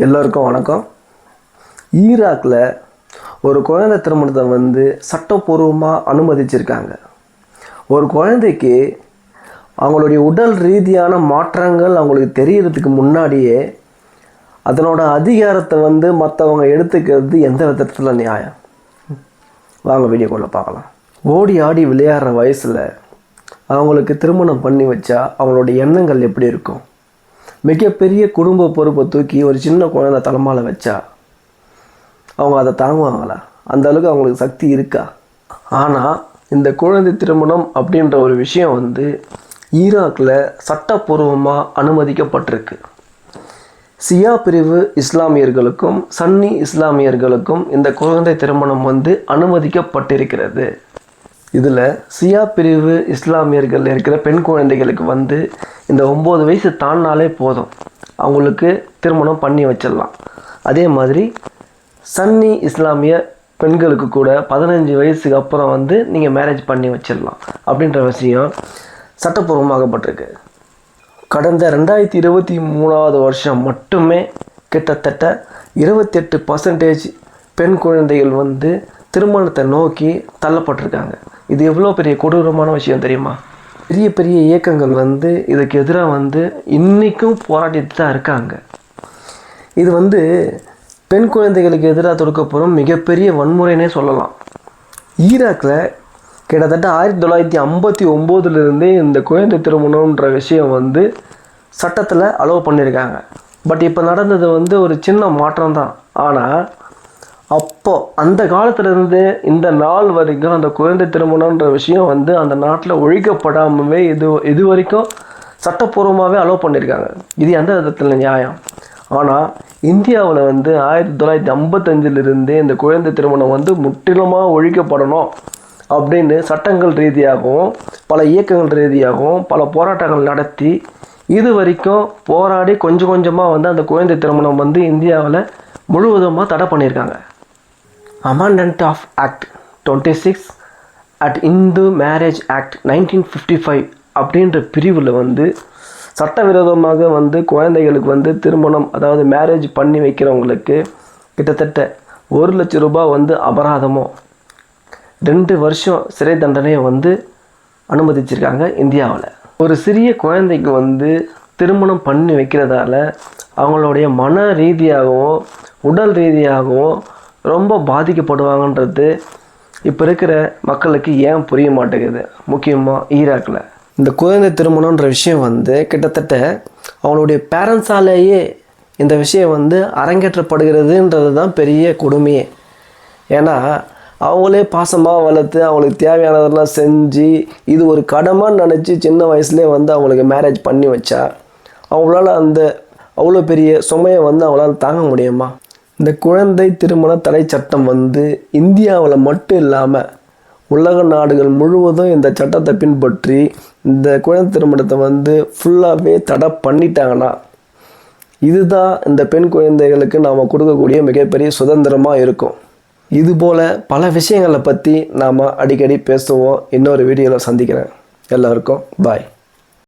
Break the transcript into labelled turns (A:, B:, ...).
A: எல்லோருக்கும் வணக்கம். ஈராக்கில் ஒரு குழந்தை திருமணத்தை சட்டப்பூர்வமாக அனுமதிச்சிருக்காங்க. ஒரு குழந்தைக்கு அவங்களுடைய உடல் ரீதியான மாற்றங்கள் அவங்களுக்கு தெரியறதுக்கு முன்னாடியே அதனோட அதிகாரத்தை மற்றவங்க எடுத்துக்கிறது எந்த விதத்தில் நியாயம்? வாங்க வீடியோக்குள்ளே பார்க்கலாம். ஓடி ஆடி விளையாடுற வயசில் அவங்களுக்கு திருமணம் பண்ணி வச்சா அவங்களுடைய எண்ணங்கள் எப்படி இருக்கும்? மிகப்பெரிய குடும்ப பொறுப்பை தூக்கி ஒரு சின்ன குழந்தை தலைமால வச்சா அவங்க அதை தாங்குவாங்களா? அந்த அளவுக்கு அவங்களுக்கு சக்தி இருக்கா? ஆனால் இந்த குழந்தை திருமணம் அப்படின்ற ஒரு விஷயம் ஈராக்கில் சட்டப்பூர்வமாக அனுமதிக்கப்பட்டிருக்கு. சியா பிரிவு இஸ்லாமியர்களுக்கும் சன்னி இஸ்லாமியர்களுக்கும் இந்த குழந்தை திருமணம் அனுமதிக்கப்பட்டிருக்கிறது. இதில் சியா பிரிவு இஸ்லாமியர்கள் இருக்கிற பெண் குழந்தைகளுக்கு இந்த 9 வயசு தாண்டினாலே போதும், அவங்களுக்கு திருமணம் பண்ணி வச்சிடலாம். அதே மாதிரி சன்னி இஸ்லாமிய பெண்களுக்கு கூட 15 வயசுக்கு அப்புறம் நீங்கள் மேரேஜ் பண்ணி வச்சிடலாம் அப்படின்ற விஷயம் சட்டப்பூர்வமாகப்பட்டிருக்கு. கடந்த 2023 வருஷம் மட்டுமே கிட்டத்தட்ட 28% பெண் குழந்தைகள் திருமணத்தை நோக்கி தள்ளப்பட்டிருக்காங்க. இது எவ்வளோ பெரிய கொடூரமான விஷயம் தெரியுமா? பெரிய பெரிய இயக்கங்கள் இதுக்கு எதிராக இன்றைக்கும் போராடிட்டு தான் இருக்காங்க. இது பெண் குழந்தைகளுக்கு எதிராக தொடுக்கப்படும் மிகப்பெரிய வன்முறைனே சொல்லலாம். ஈராக்கில் கிட்டத்தட்ட 1959 இந்த குழந்தை திருமணம்ன்ற விஷயம் சட்டத்தில் அலோவ் பண்ணியிருக்காங்க. பட் இப்போ நடந்தது ஒரு சின்ன மாற்றம் தான். ஆனால் அப்போது அந்த காலத்துலேருந்து இந்த நாள் வரைக்கும் அந்த குழந்தை திருமணன்ற விஷயம் அந்த நாட்டில் ஒழிக்கப்படாமவே இது வரைக்கும் சட்டப்பூர்வமாகவே அலோவ் பண்ணியிருக்காங்க. இது எந்த விதத்தில் நியாயம்? ஆனால் இந்தியாவில் 1955 இந்த குழந்தை திருமணம் முற்றிலுமாக ஒழிக்கப்படணும் அப்படின்னு சட்டங்கள் ரீதியாகவும் பல இயக்கங்கள் ரீதியாகவும் பல போராட்டங்கள் நடத்தி இது வரைக்கும் போராடி கொஞ்சம் கொஞ்சமாக அந்த குழந்தை திருமணம் இந்தியாவில் முழுவதுமாக தடை பண்ணியிருக்காங்க. Amendment of act 26 at Hindu marriage act 1955 அப்படின்ற பிரிவில் சட்டவிரோதமாக குழந்தைகளுக்கு திருமணம், அதாவது மேரேஜ் பண்ணி வைக்கிறவங்களுக்கு கிட்டத்தட்ட 1 லட்சம் ரூபாய் அபராதமோ 2 வருஷம் சிறை தண்டனையை அனுமதிச்சிருக்காங்க இந்தியாவில். ஒரு சிறிய குழந்தைக்கு திருமணம் பண்ணி வைக்கிறதால அவங்களுடைய மன ரீதியாகவும் உடல் ரீதியாகவும் ரொம்ப பாதிக்கப்படுவாங்கன்றது இப்போ இருக்கிற மக்களுக்கு ஏன் புரிய மாட்டேங்குது? முக்கியமாக ஈராக்கில் இந்த குழந்தை திருமணன்ற விஷயம் கிட்டத்தட்ட அவங்களுடைய பேரண்ட்ஸாலேயே இந்த விஷயம் அரங்கேற்றப்படுகிறதுன்றது தான் பெரிய கொடுமையே. ஏன்னா அவங்களே பாசமாக வளர்த்து அவங்களுக்கு தேவையானதெல்லாம் செஞ்சு இது ஒரு கடமைன்னு நினச்சி சின்ன வயசுலேயே அவங்களுக்கு மேரேஜ் பண்ணி வச்சா அவங்களால அவ்வளோ பெரிய சுமையை அவங்களால தாங்க முடியுமா? இந்த குழந்தை திருமண தடை சட்டம் இந்தியாவில் மட்டும் இல்லாமல் உலக நாடுகள் முழுவதும் இந்த சட்டத்தை பின்பற்றி இந்த குழந்தை திருமணத்தை ஃபுல்லாகவே தடை பண்ணிட்டாங்கன்னா இதுதான் இந்த பெண் குழந்தைகளுக்கு நாம் கொடுக்கக்கூடிய மிகப்பெரிய சுதந்திரமாக இருக்கும். இதுபோல் பல விஷயங்களை பற்றி நாம் அடிக்கடி பேசுவோம். இன்னொரு வீடியோவில் சந்திக்கிறேன். எல்லாருக்கும் பாய்.